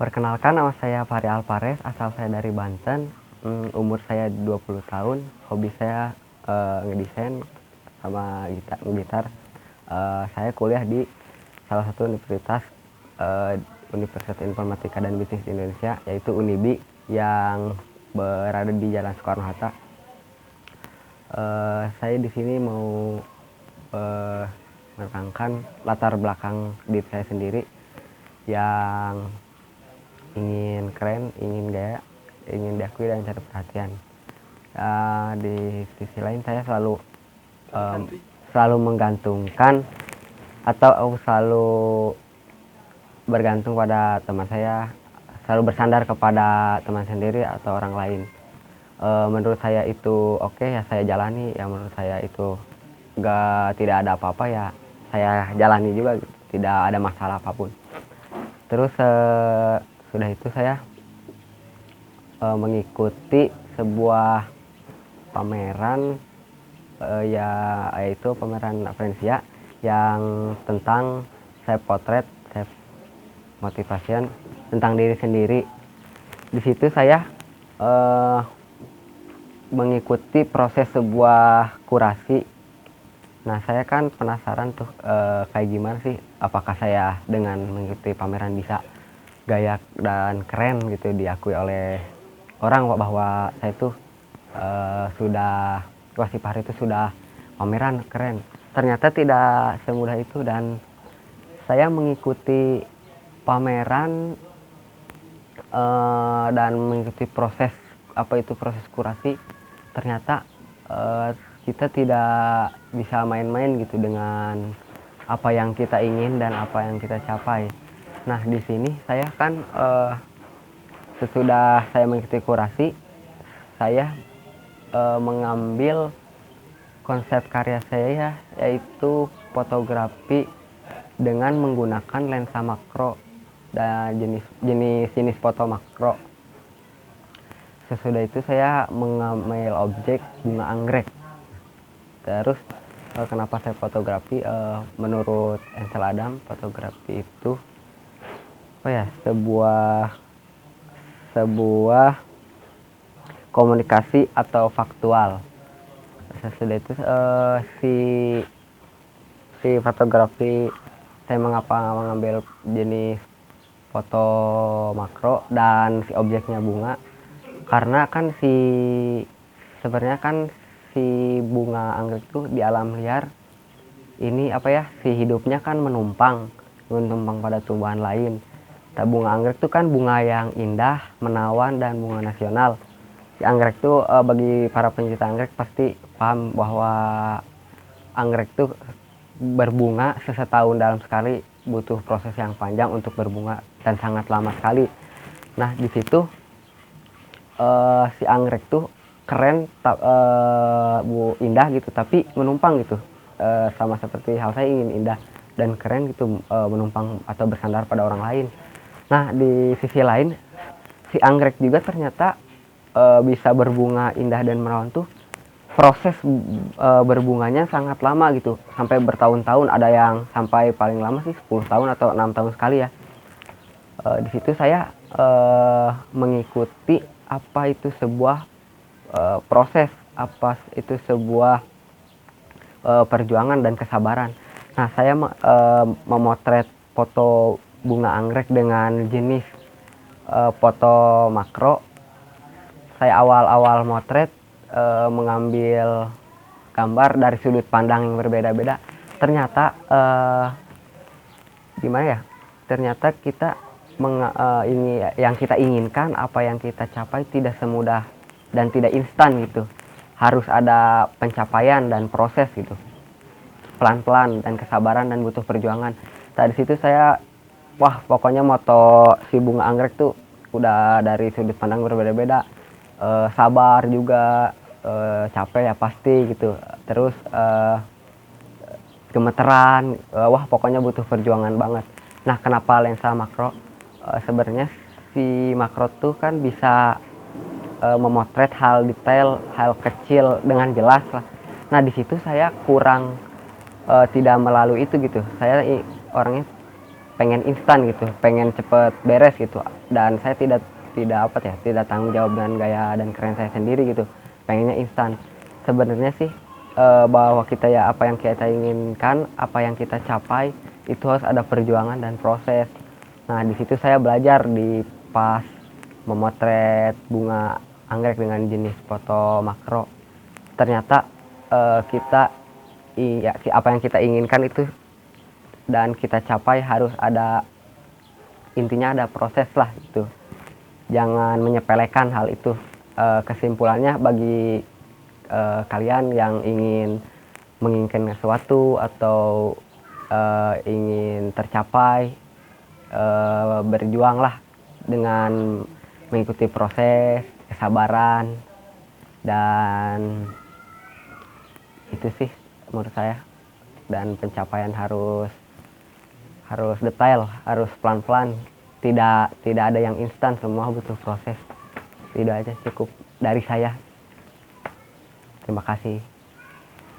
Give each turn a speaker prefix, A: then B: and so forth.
A: Perkenalkan, nama saya Fahri Alvarez, asal saya dari Banten. Umur saya 20 tahun, hobi saya ngedesain sama gitar. Saya kuliah di salah satu universitas, Universitas Informatika dan Bisnis di Indonesia, yaitu UNIBI, yang berada di Jalan Soekarno-Hatta. Saya di sini mau menerangkan latar belakang diri saya sendiri yang ingin keren, ingin gaya, ingin diakui dan cari perhatian. Di sisi lain saya selalu menggantungkan atau selalu bergantung pada teman saya, selalu bersandar kepada teman sendiri atau orang lain. Menurut saya itu oke, ya saya jalani. Ya menurut saya itu tidak ada apa-apa, ya saya jalani juga, tidak ada masalah apapun. Terus sudah itu saya mengikuti sebuah pameran, yaitu pameran Aprensia yang tentang self portrait, self motivation, tentang diri sendiri. Di situ saya mengikuti proses sebuah kurasi. Nah, saya kan penasaran tuh kayak gimana sih, apakah saya dengan mengikuti pameran bisa gaya dan keren gitu, diakui oleh orang bahwa saya tuh sudah, wah si Fahri itu sudah pameran keren. Ternyata tidak semudah itu, dan saya mengikuti pameran dan mengikuti proses proses kurasi. Ternyata kita tidak bisa main-main gitu dengan apa yang kita ingin dan apa yang kita capai. Nah, di sini saya kan sesudah saya mengikuti kurasi, saya mengambil konsep karya saya, yaitu fotografi dengan menggunakan lensa makro dan jenis foto makro. Sesudah itu saya mengambil objek bunga anggrek. Terus kenapa saya fotografi? Menurut Ansel Adam, fotografi itu sebuah komunikasi atau faktual. Sesudah itu si fotografi, saya mengapa mengambil jenis foto makro dan si objeknya bunga, karena kan sebenarnya kan si bunga anggrek itu di alam liar ini si hidupnya kan menumpang pada tumbuhan lain. Bunga anggrek itu kan bunga yang indah, menawan, dan bunga nasional. Si anggrek itu bagi para pencinta anggrek pasti paham bahwa anggrek itu berbunga setahun dalam sekali, butuh proses yang panjang untuk berbunga dan sangat lama sekali. Nah, di situ si anggrek itu keren, indah gitu, tapi menumpang gitu, sama seperti hal saya ingin indah dan keren gitu, menumpang atau bersandar pada orang lain. Nah, di sisi lain si anggrek juga ternyata bisa berbunga indah dan menawan tuh proses berbunganya sangat lama gitu, sampai bertahun-tahun, ada yang sampai paling lama sih 10 tahun atau 6 tahun sekali ya. Di situ saya mengikuti apa itu sebuah proses, apa itu sebuah perjuangan dan kesabaran. Nah, saya memotret foto bunga anggrek dengan jenis foto makro. Saya awal-awal motret mengambil gambar dari sudut pandang yang berbeda-beda. Ternyata gimana ya? Ternyata kita ini yang kita inginkan, apa yang kita capai tidak semudah dan tidak instan gitu. Harus ada pencapaian dan proses gitu. Pelan-pelan dan kesabaran dan butuh perjuangan. Tadi situ saya, wah pokoknya moto si bunga anggrek tuh udah dari sudut pandang berbeda-beda. Sabar juga, capek ya pasti gitu. Terus gemeteran, wah pokoknya butuh perjuangan banget. Nah, kenapa lensa makro? Sebenarnya si makro tuh kan bisa memotret hal detail, hal kecil dengan jelas lah. Nah, di situ saya kurang tidak melalui itu gitu. Saya orangnya pengen instan gitu, pengen cepet beres gitu, dan saya tidak tanggung jawab dengan gaya dan keren saya sendiri gitu, pengennya instan. Sebenarnya sih bahwa kita ya apa yang kita inginkan, apa yang kita capai itu harus ada perjuangan dan proses. Nah di situ saya belajar di pas memotret bunga anggrek dengan jenis foto makro. Ternyata kita iya apa yang kita inginkan itu dan kita capai harus ada, intinya ada proses lah gitu. Jangan menyepelekan hal itu. Kesimpulannya bagi kalian yang menginginkan sesuatu atau ingin tercapai, berjuanglah dengan mengikuti proses, kesabaran, dan itu sih menurut saya. Dan pencapaian harus detail, harus pelan-pelan, tidak ada yang instan, semua butuh proses. Tidak aja cukup dari saya. Terima kasih.